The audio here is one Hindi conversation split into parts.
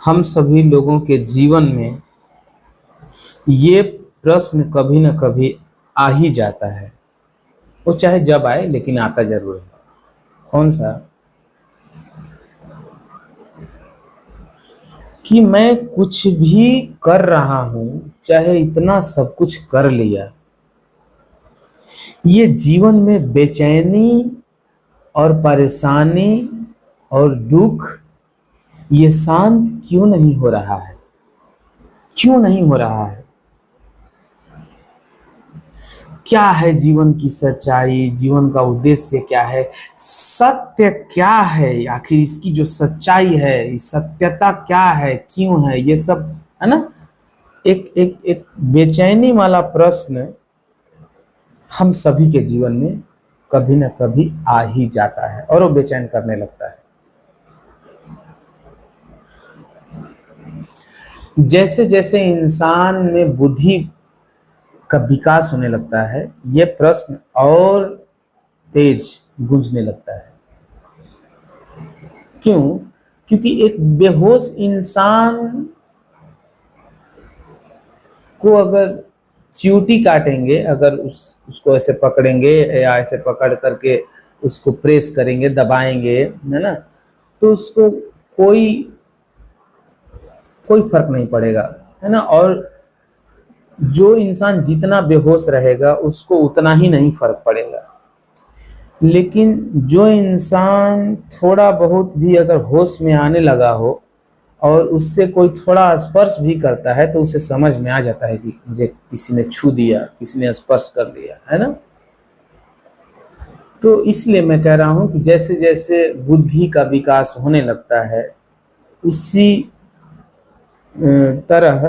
हम सभी लोगों के जीवन में ये प्रश्न कभी न कभी आ ही जाता है। वो चाहे जब आए लेकिन आता जरूर है। कौन सा? कि मैं कुछ भी कर रहा हूं, चाहे इतना सब कुछ कर लिया, ये जीवन में बेचैनी और परेशानी और दुख ये शांत क्यों नहीं हो रहा है? क्यों नहीं हो रहा है? क्या है जीवन की सच्चाई? जीवन का उद्देश्य क्या है? सत्य क्या है? आखिर इसकी जो सच्चाई है, सत्यता क्या है, क्यों है, ये सब है ना। एक एक एक बेचैनी वाला प्रश्न हम सभी के जीवन में कभी ना कभी आ ही जाता है और वो बेचैन करने लगता है। जैसे जैसे इंसान में बुद्धि का विकास होने लगता है, ये प्रश्न और तेज गूंजने लगता है। क्यों? क्योंकि एक बेहोश इंसान को अगर चींटी काटेंगे, अगर उसको ऐसे पकड़ेंगे या ऐसे पकड़ करके उसको प्रेस करेंगे, दबाएंगे, है ना, तो उसको कोई कोई फर्क नहीं पड़ेगा, है ना। और जो इंसान जितना बेहोश रहेगा उसको उतना ही नहीं फर्क पड़ेगा। लेकिन जो इंसान थोड़ा बहुत भी अगर होश में आने लगा हो और उससे कोई थोड़ा स्पर्श भी करता है तो उसे समझ में आ जाता है कि मुझे किसी ने छू दिया, किसी ने स्पर्श कर दिया, है ना। तो इसलिए मैं कह रहा हूं कि जैसे जैसे बुद्धि का विकास होने लगता है, उसी तरह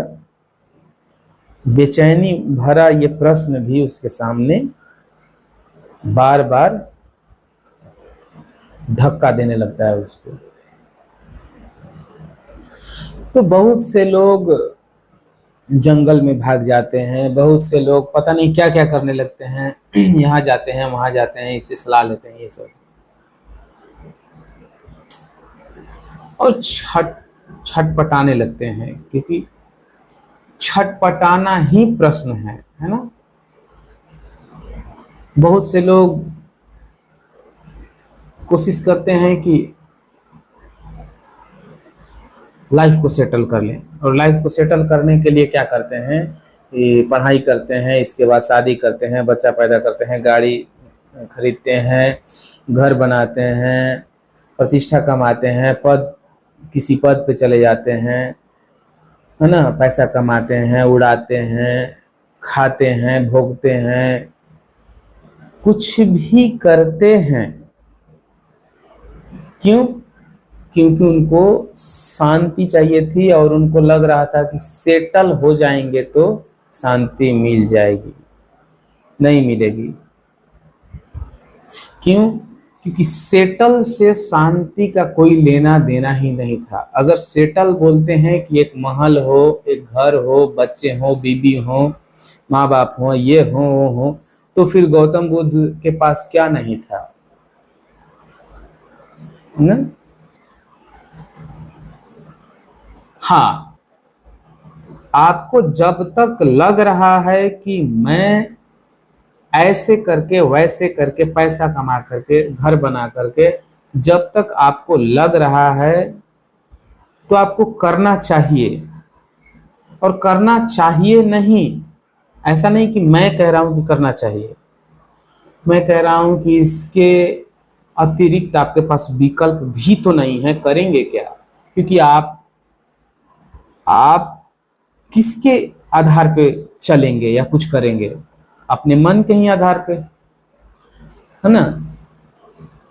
बेचैनी भरा ये प्रश्न भी उसके सामने बार बार धक्का देने लगता है उसको। तो बहुत से लोग जंगल में भाग जाते हैं, बहुत से लोग पता नहीं क्या क्या करने लगते हैं, यहाँ जाते हैं, वहां जाते हैं, इससे सलाह लेते हैं, ये सब, और छटपटाने लगते हैं, क्योंकि छटपटाना ही प्रश्न है ना। बहुत से लोग कोशिश करते हैं कि लाइफ को सेटल कर लें, और लाइफ को सेटल करने के लिए क्या करते हैं, पढ़ाई करते हैं, इसके बाद शादी करते हैं, बच्चा पैदा करते हैं, गाड़ी खरीदते हैं, घर बनाते हैं, प्रतिष्ठा कमाते हैं, किसी पद पे चले जाते हैं, है ना, पैसा कमाते हैं, उड़ाते हैं, खाते हैं, भोगते हैं, कुछ भी करते हैं। क्यों? क्योंकि उनको शांति चाहिए थी और उनको लग रहा था कि सेटल हो जाएंगे तो शांति मिल जाएगी। नहीं मिलेगी। क्यों? क्योंकि सेटल से शांति का कोई लेना देना ही नहीं था। अगर सेटल बोलते हैं कि एक महल हो, एक घर हो, बच्चे हो, बीबी हो, माँ बाप हो, ये हो वो हो, तो फिर गौतम बुद्ध के पास क्या नहीं था ना? हाँ, आपको जब तक लग रहा है कि मैं ऐसे करके वैसे करके पैसा कमा करके घर बना करके, जब तक आपको लग रहा है तो आपको करना चाहिए। और करना चाहिए नहीं, ऐसा नहीं कि मैं कह रहा हूं कि करना चाहिए, मैं कह रहा हूं कि इसके अतिरिक्त आपके पास विकल्प भी तो नहीं है। करेंगे क्या? क्योंकि आप किसके आधार पे चलेंगे या कुछ करेंगे? अपने मन के ही आधार पे, है ना।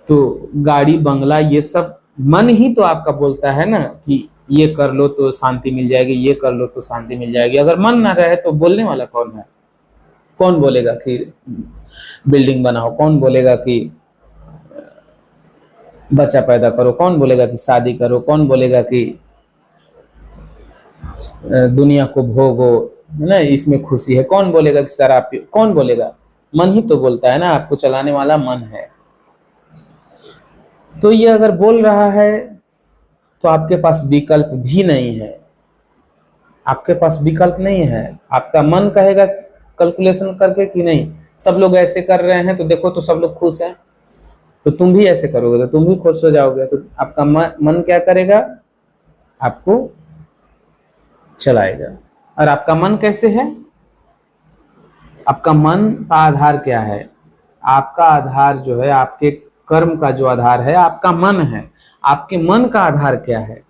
तो गाड़ी बंगला ये सब मन ही तो आपका बोलता है ना कि ये कर लो तो शांति मिल जाएगी, ये कर लो तो शांति मिल जाएगी। अगर मन ना रहे तो बोलने वाला कौन है? कौन बोलेगा कि बिल्डिंग बनाओ? कौन बोलेगा कि बच्चा पैदा करो? कौन बोलेगा कि शादी करो? कौन बोलेगा कि दुनिया को भोगो, है ना, इसमें खुशी है? कौन बोलेगा कि शराब पियो? कौन बोलेगा? मन ही तो बोलता है ना, आपको चलाने वाला मन है। तो ये अगर बोल रहा है तो आपके पास विकल्प भी नहीं है, आपके पास विकल्प नहीं है। आपका मन कहेगा कैलकुलेशन करके कि नहीं सब लोग ऐसे कर रहे हैं तो देखो तो सब लोग खुश हैं, तो तुम भी ऐसे करोगे तो तुम भी खुश हो जाओगे, तो आपका मन क्या करेगा, आपको चलाएगा। और आपका मन कैसे है, आपका मन का आधार क्या है, आपका आधार जो है, आपके कर्म का जो आधार है आपका मन है। आपके मन का आधार क्या है,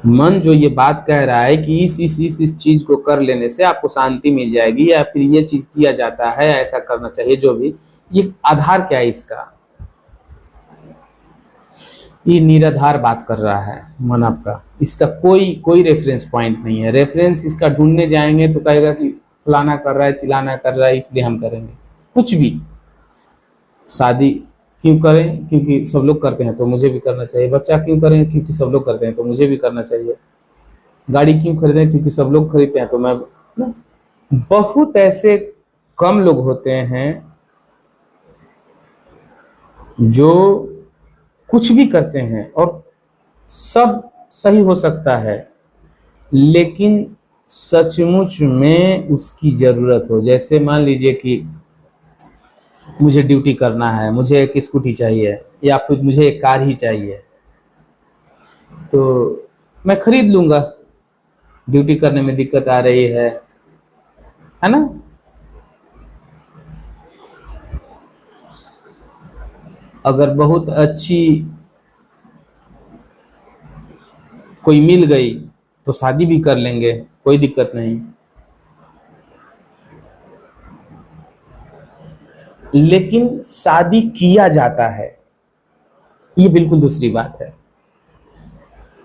मन जो ये बात कह रहा है कि इस चीज को कर लेने से आपको शांति मिल जाएगी, या फिर ये चीज किया जाता है, ऐसा करना चाहिए, जो भी, ये आधार क्या है इसका, ये निराधार बात कर रहा है मन आपका। इसका कोई रेफरेंस पॉइंट नहीं है। रेफरेंस इसका ढूंढने जाएंगे तो कहेगा कि फलाना कर रहा है, चिल्लाना कर रहा है, इसलिए हम करेंगे। कुछ भी, शादी क्यों करें, क्योंकि सब लोग करते हैं तो मुझे भी करना चाहिए। बच्चा क्यों करें, क्योंकि सब लोग करते हैं तो मुझे भी करना चाहिए। गाड़ी क्यों खरीदें, क्योंकि सब लोग खरीदते हैं तो मैं ना। बहुत ऐसे कम लोग होते हैं जो कुछ भी करते हैं और सब सही हो सकता है, लेकिन सचमुच में उसकी जरूरत हो। जैसे मान लीजिए कि मुझे ड्यूटी करना है, मुझे एक स्कूटी चाहिए या फिर मुझे एक कार ही चाहिए, तो मैं खरीद लूंगा। ड्यूटी करने में दिक्कत आ रही है ना। अगर बहुत अच्छी कोई मिल गई तो शादी भी कर लेंगे, कोई दिक्कत नहीं। लेकिन शादी किया जाता है, ये बिल्कुल दूसरी बात है।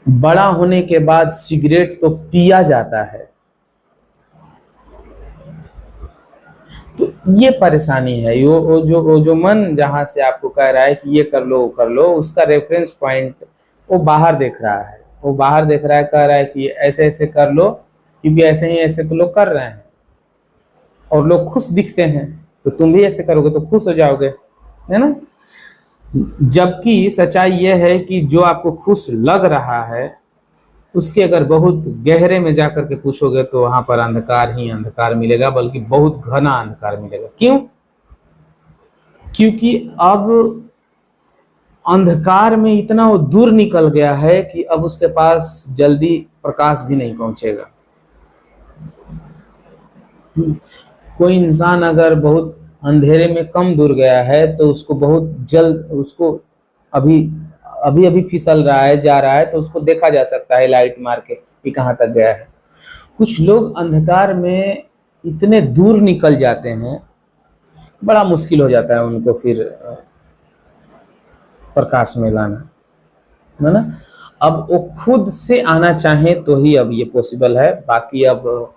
बड़ा होने के बाद सिगरेट तो पिया जाता है, तो ये परेशानी है। वो जो मन जहां से आपको कह रहा है कि ये कर लो वो कर लो, उसका रेफरेंस पॉइंट वो बाहर देख रहा है। वो बाहर देख रहा है, कह रहा है कि ऐसे ऐसे कर लो, क्योंकि ऐसे ही ऐसे तो लोग कर रहे हैं और लोग खुश दिखते हैं, तो तुम भी ऐसे करोगे तो खुश हो जाओगे, है ना। जबकि सच्चाई यह है कि जो आपको खुश लग रहा है उसके अगर बहुत गहरे में जाकर के पूछोगे तो वहां पर अंधकार ही अंधकार मिलेगा, बल्कि बहुत घना अंधकार मिलेगा। क्यों? क्योंकि अब अंधकार में इतना वो दूर निकल गया है कि अब उसके पास जल्दी प्रकाश भी नहीं पहुंचेगा। कोई इंसान अगर बहुत अंधेरे में कम दूर गया है तो उसको बहुत जल्द, उसको अभी अभी अभी फिसल रहा है, जा रहा है, तो उसको देखा जा सकता है लाइट मार के कि कहाँ तक गया है। कुछ लोग अंधकार में इतने दूर निकल जाते हैं, बड़ा मुश्किल हो जाता है उनको फिर प्रकाश में लाना, है ना। अब वो खुद से आना चाहे तो ही अब ये पॉसिबल है, बाकी अब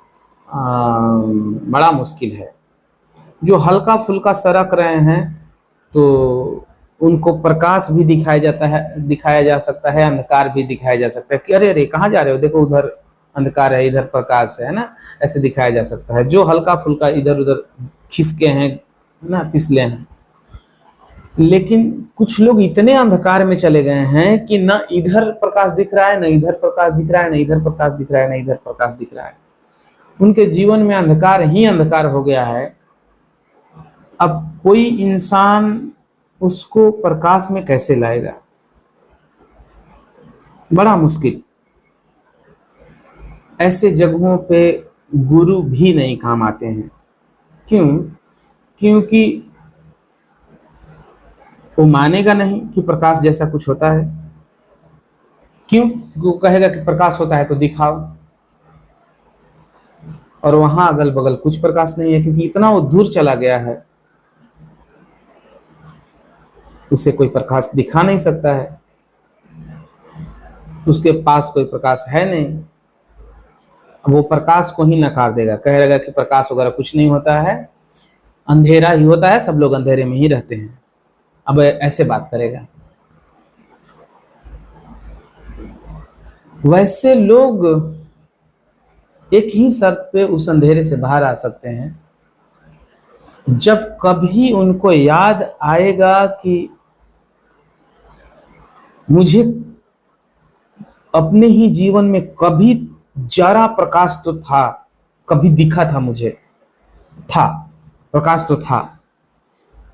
बड़ा मुश्किल है। जो हल्का फुल्का सरक रहे हैं तो उनको प्रकाश भी दिखाया जा सकता है, अंधकार भी दिखाया जा सकता है कि अरे अरे कहाँ जा रहे हो, देखो उधर अंधकार है इधर प्रकाश है ना, ऐसे दिखाया जा सकता है। जो हल्का फुल्का इधर उधर खिसके हैं ना, फिसले हैं। लेकिन कुछ लोग इतने अंधकार में चले गए हैं कि ना इधर प्रकाश दिख रहा है, ना इधर प्रकाश दिख रहा है, ना इधर प्रकाश दिख रहा है, ना इधर प्रकाश दिख रहा है। उनके जीवन में अंधकार ही अंधकार हो गया है। अब कोई इंसान उसको प्रकाश में कैसे लाएगा, बड़ा मुश्किल। ऐसे जगहों पे गुरु भी नहीं काम आते हैं। क्यों? क्योंकि वो मानेगा नहीं कि प्रकाश जैसा कुछ होता है। क्यों? वो कहेगा कि प्रकाश होता है तो दिखाओ, और वहां अगल बगल कुछ प्रकाश नहीं है, क्योंकि इतना वो दूर चला गया है, उसे कोई प्रकाश दिखा नहीं सकता है, उसके पास कोई प्रकाश है नहीं। वो प्रकाश को ही नकार देगा, कहेगा कि प्रकाश वगैरह कुछ नहीं होता है, अंधेरा ही होता है, सब लोग अंधेरे में ही रहते हैं। अब ऐसे बात करेगा। वैसे लोग एक ही शर्त पे उस अंधेरे से बाहर आ सकते हैं, जब कभी उनको याद आएगा कि मुझे अपने ही जीवन में कभी जरा प्रकाश तो था, कभी दिखा था मुझे, था, प्रकाश तो था।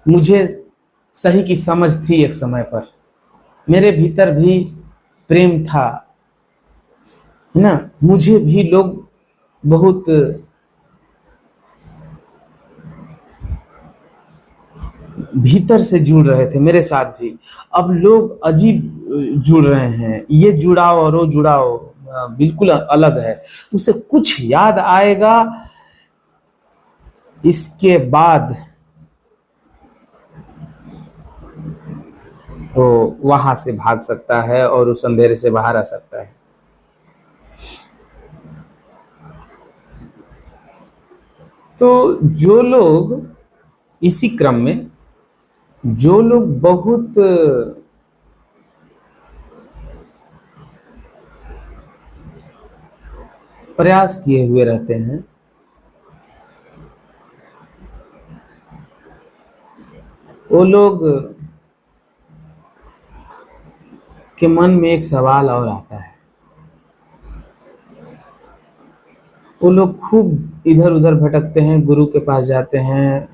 मुझे सही की समझ थी एक समय पर, मेरे भीतर भी प्रेम था, है ना। मुझे भी लोग बहुत भीतर से जुड़ रहे थे मेरे साथ भी। अब लोग अजीब जुड़ रहे हैं, ये जुड़ाव और वो जुड़ाव बिल्कुल अलग है। उसे कुछ याद आएगा इसके बाद वो वहां से भाग सकता है और उस अंधेरे से बाहर आ सकता है। तो जो लोग इसी क्रम में, जो लोग बहुत प्रयास किए हुए रहते हैं, वो लोग के मन में एक सवाल और आता है। वो लोग खूब इधर उधर भटकते हैं, गुरु के पास जाते हैं,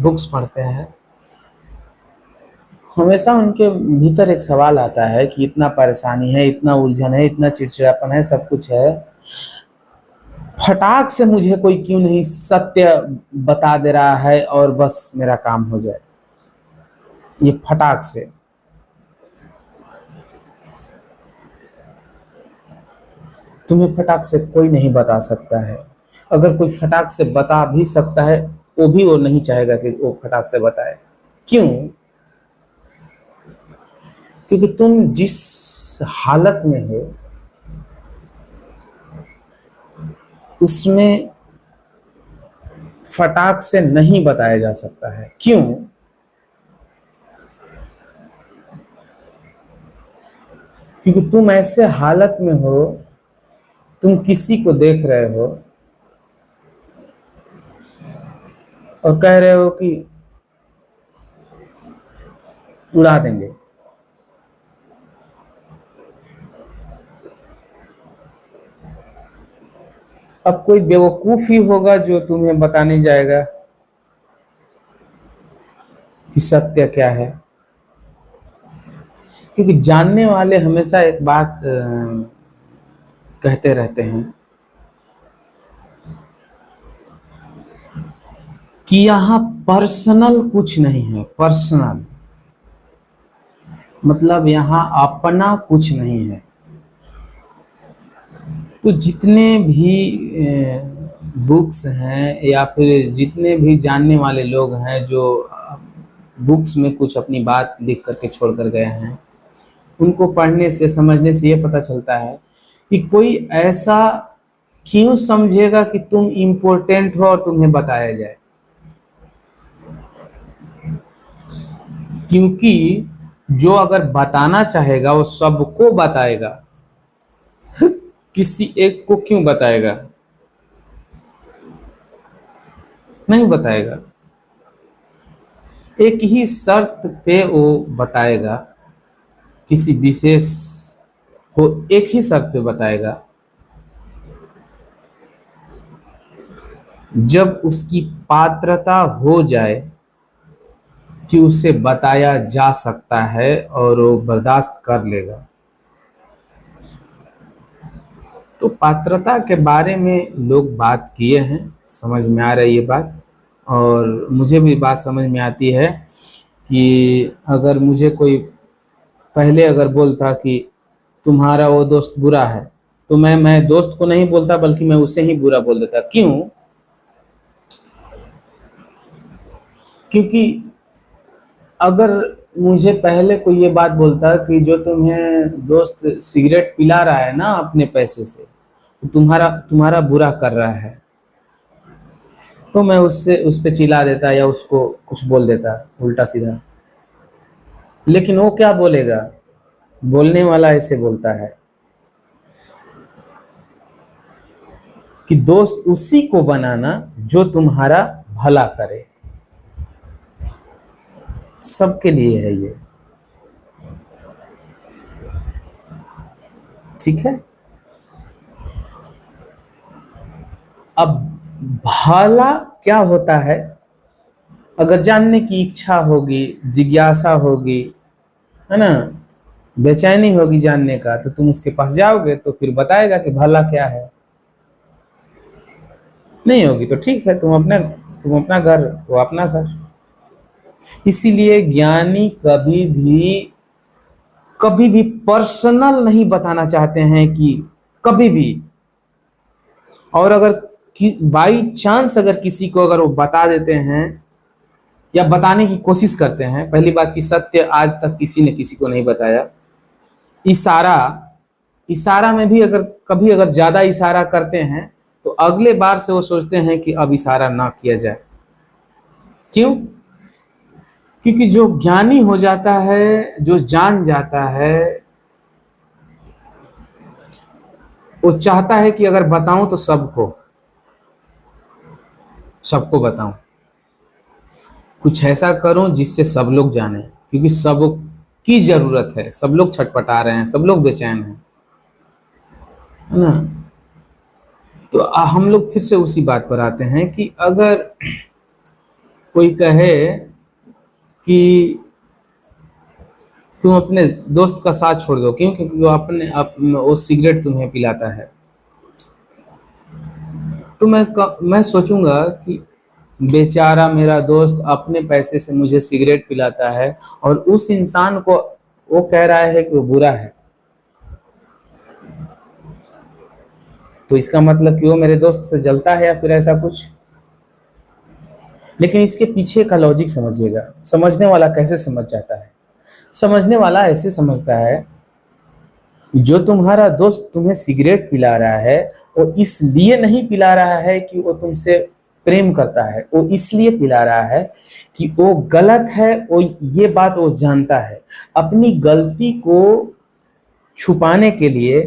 बुक्स पढ़ते हैं। हमेशा उनके भीतर एक सवाल आता है कि इतना परेशानी है, इतना उलझन है, इतना चिड़चिड़ापन है, सब कुछ है, फटाक से मुझे कोई क्यों नहीं सत्य बता दे रहा है और बस मेरा काम हो जाए। ये फटाक से, तुम्हें फटाक से कोई नहीं बता सकता है। अगर कोई फटाक से बता भी सकता है वो भी वो नहीं चाहेगा कि वो फटाक से बताए। क्यों? क्योंकि तुम जिस हालत में हो उसमें फटाक से नहीं बताया जा सकता है। क्यों? क्योंकि तुम ऐसे हालत में हो, तुम किसी को देख रहे हो और कह रहे हो कि उड़ा देंगे। अब कोई बेवकूफ ही होगा जो तुम्हें बताने जाएगा कि सत्य क्या है। क्योंकि जानने वाले हमेशा एक बात कहते रहते हैं कि यहाँ पर्सनल कुछ नहीं है। पर्सनल मतलब यहाँ अपना कुछ नहीं है। तो जितने भी बुक्स हैं या फिर जितने भी जानने वाले लोग हैं जो बुक्स में कुछ अपनी बात लिख करके छोड़ कर गए हैं, उनको पढ़ने से, समझने से ये पता चलता है कि कोई ऐसा क्यों समझेगा कि तुम इम्पोर्टेंट हो और तुम्हें बताया जाए। क्योंकि जो अगर बताना चाहेगा वो सबको बताएगा, किसी एक को क्यों बताएगा? नहीं बताएगा। एक ही शर्त पे वो बताएगा, किसी विशेष को एक ही शर्त पे बताएगा, जब उसकी पात्रता हो जाए कि उसे बताया जा सकता है और वो बर्दाश्त कर लेगा। तो पात्रता के बारे में लोग बात किए हैं, समझ में आ रही है ये बात। और मुझे भी बात समझ में आती है कि अगर मुझे कोई पहले अगर बोलता कि तुम्हारा वो दोस्त बुरा है, तो मैं दोस्त को नहीं बोलता बल्कि मैं उसे ही बुरा बोल देता। क्यों? क्योंकि अगर मुझे पहले कोई ये बात बोलता कि जो तुम्हें दोस्त सिगरेट पिला रहा है ना अपने पैसे से, तो तुम्हारा तुम्हारा बुरा कर रहा है, तो मैं उससे उस पे चिल्ला देता या उसको कुछ बोल देता उल्टा सीधा। लेकिन वो क्या बोलेगा? बोलने वाला ऐसे बोलता है कि दोस्त उसी को बनाना जो तुम्हारा भला करे। सबके लिए है ये। ठीक है। अब भला क्या होता है, अगर जानने की इच्छा होगी, जिज्ञासा होगी, है ना, बेचैनी होगी जानने का, तो तुम उसके पास जाओगे तो फिर बताएगा कि भला क्या है। नहीं होगी तो ठीक है, तुम अपना घर, वो अपना घर। इसीलिए ज्ञानी कभी भी पर्सनल नहीं बताना चाहते हैं, कि कभी भी। और अगर बाई चांस अगर किसी को अगर वो बता देते हैं या बताने की कोशिश करते हैं, पहली बात कि सत्य आज तक किसी ने किसी को नहीं बताया। इशारा, इशारा में भी अगर कभी अगर ज्यादा इशारा करते हैं तो अगले बार से वो सोचते हैं कि अब इशारा ना किया जाए। क्यों? क्योंकि जो ज्ञानी हो जाता है, जो जान जाता है, वो चाहता है कि अगर बताऊं तो सबको सबको बताऊं, कुछ ऐसा करूं जिससे सब लोग जाने, क्योंकि सबकी जरूरत है, सब लोग छटपटा रहे हैं, सब लोग बेचैन हैं, है ना। तो हम लोग फिर से उसी बात पर आते हैं कि अगर कोई कहे कि तुम अपने दोस्त का साथ छोड़ दो, क्यों? क्योंकि वो सिगरेट तुम्हें पिलाता है, तो मैं सोचूंगा कि बेचारा मेरा दोस्त अपने पैसे से मुझे सिगरेट पिलाता है और उस इंसान को वो कह रहा है कि वो बुरा है, तो इसका मतलब कि वो मेरे दोस्त से जलता है या फिर ऐसा कुछ। लेकिन इसके पीछे का लॉजिक समझिएगा, समझने वाला कैसे समझ जाता है। समझने वाला ऐसे समझता है, जो तुम्हारा दोस्त तुम्हें सिगरेट पिला रहा है, वो इसलिए नहीं पिला रहा है कि वो तुमसे प्रेम करता है, वो इसलिए पिला रहा है कि वो गलत है, वो ये बात वो जानता है। अपनी गलती को छुपाने के लिए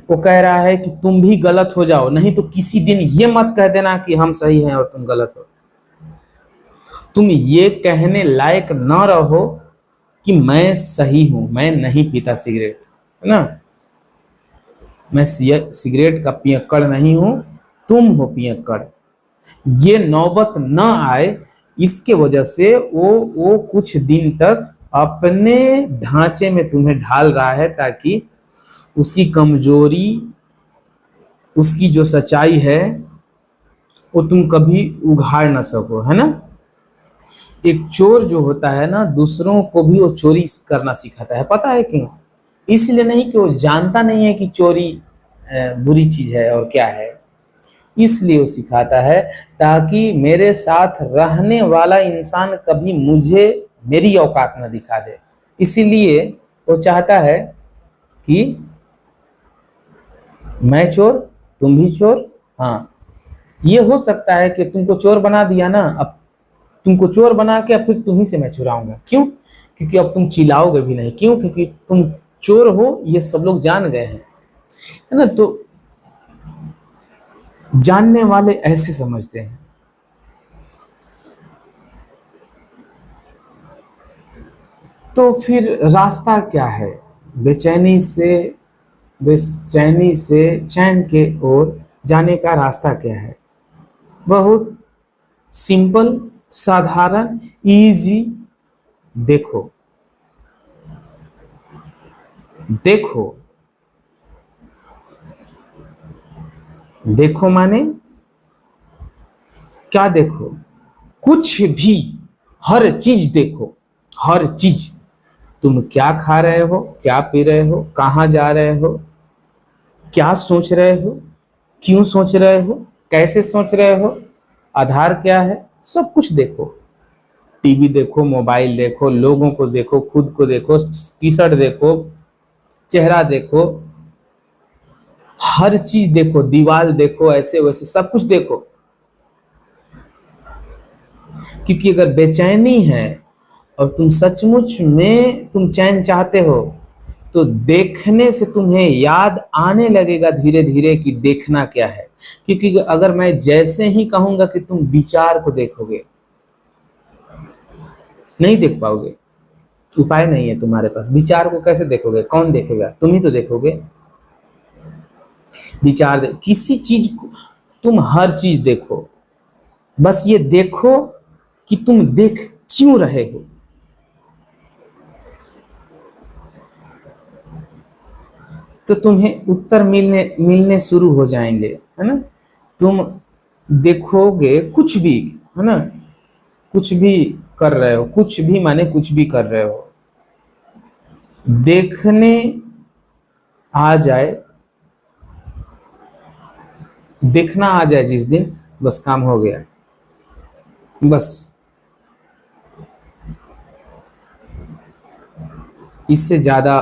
वो कह रहा है कि तुम भी गलत हो जाओ, नहीं तो किसी दिन ये मत कह देना कि हम सही हैं और तुम गलत हो। तुम ये कहने लायक न रहो कि मैं सही हूं, मैं नहीं पीता सिगरेट, है ना, मैं सिगरेट का पियक्कड़ नहीं हूं, तुम हो पियक्कड़। ये नौबत न आए, इसके वजह से वो कुछ दिन तक अपने ढांचे में तुम्हें ढाल रहा है, ताकि उसकी कमजोरी, उसकी जो सच्चाई है, वो तुम कभी उघाड़ ना सको, है ना। एक चोर जो होता है ना, दूसरों को भी वो चोरी करना सिखाता है, पता है क्यों? इसलिए नहीं कि वो जानता नहीं है कि चोरी बुरी चीज है और क्या है, इसलिए वो सिखाता है ताकि मेरे साथ रहने वाला इंसान कभी मुझे मेरी औकात न दिखा दे। इसीलिए वो चाहता है कि मैं चोर, तुम भी चोर। हाँ, ये हो सकता है कि तुमको चोर बना दिया ना, अब तुमको चोर बना के अब फिर तुम्ही से मैं चुराऊंगा। क्यों? क्योंकि अब तुम चिल्लाओगे भी नहीं। क्यों? क्योंकि तुम चोर हो, ये सब लोग जान गए हैं, है ना। तो जानने वाले ऐसे समझते हैं। तो फिर रास्ता क्या है? बेचैनी से चैन के ओर जाने का रास्ता क्या है? बहुत सिंपल, साधारण, इजी। देखो, देखो, देखो माने क्या? देखो, कुछ भी, हर चीज देखो, हर चीज। तुम क्या खा रहे हो, क्या पी रहे हो, कहाँ जा रहे हो, क्या सोच रहे हो, क्यों सोच रहे हो, कैसे सोच रहे हो, आधार क्या है, सब कुछ देखो। टीवी देखो, मोबाइल देखो, लोगों को देखो, खुद को देखो, टी शर्ट देखो, चेहरा देखो, हर चीज देखो, दीवार देखो, ऐसे वैसे सब कुछ देखो। क्योंकि अगर बेचैनी है और तुम सचमुच में तुम चैन चाहते हो, तो देखने से तुम्हें याद आने लगेगा धीरे धीरे कि देखना क्या है। क्योंकि अगर मैं जैसे ही कहूंगा कि तुम विचार को देखोगे, नहीं देख पाओगे, उपाय नहीं है तुम्हारे पास। विचार को कैसे देखोगे? कौन देखेगा? तुम ही तो देखोगे। विचार किसी चीज को, तुम हर चीज देखो, बस ये देखो कि तुम देख क्यों रहे हो। तो तुम्हें उत्तर मिलने मिलने शुरू हो जाएंगे, है ना। तुम देखोगे कुछ भी, है ना, कुछ भी कर रहे हो, कुछ भी माने कुछ भी कर रहे हो, देखने आ जाए, देखना आ जाए जिस दिन, बस काम हो गया। बस इससे ज्यादा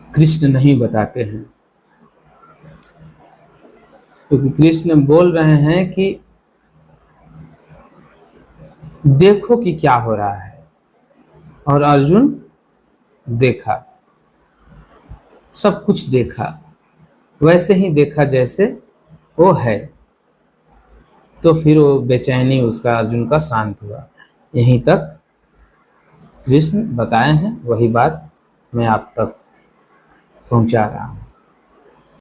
कृष्ण नहीं बताते हैं, क्योंकि कृष्ण बोल रहे हैं कि देखो कि क्या हो रहा है। और अर्जुन देखा, सब कुछ देखा, वैसे ही देखा जैसे वो है। तो फिर वो बेचैनी उसका, अर्जुन का, शांत हुआ। यहीं तक कृष्ण बताए हैं, वही बात मैं आप तक पहुंचा रहा हूं।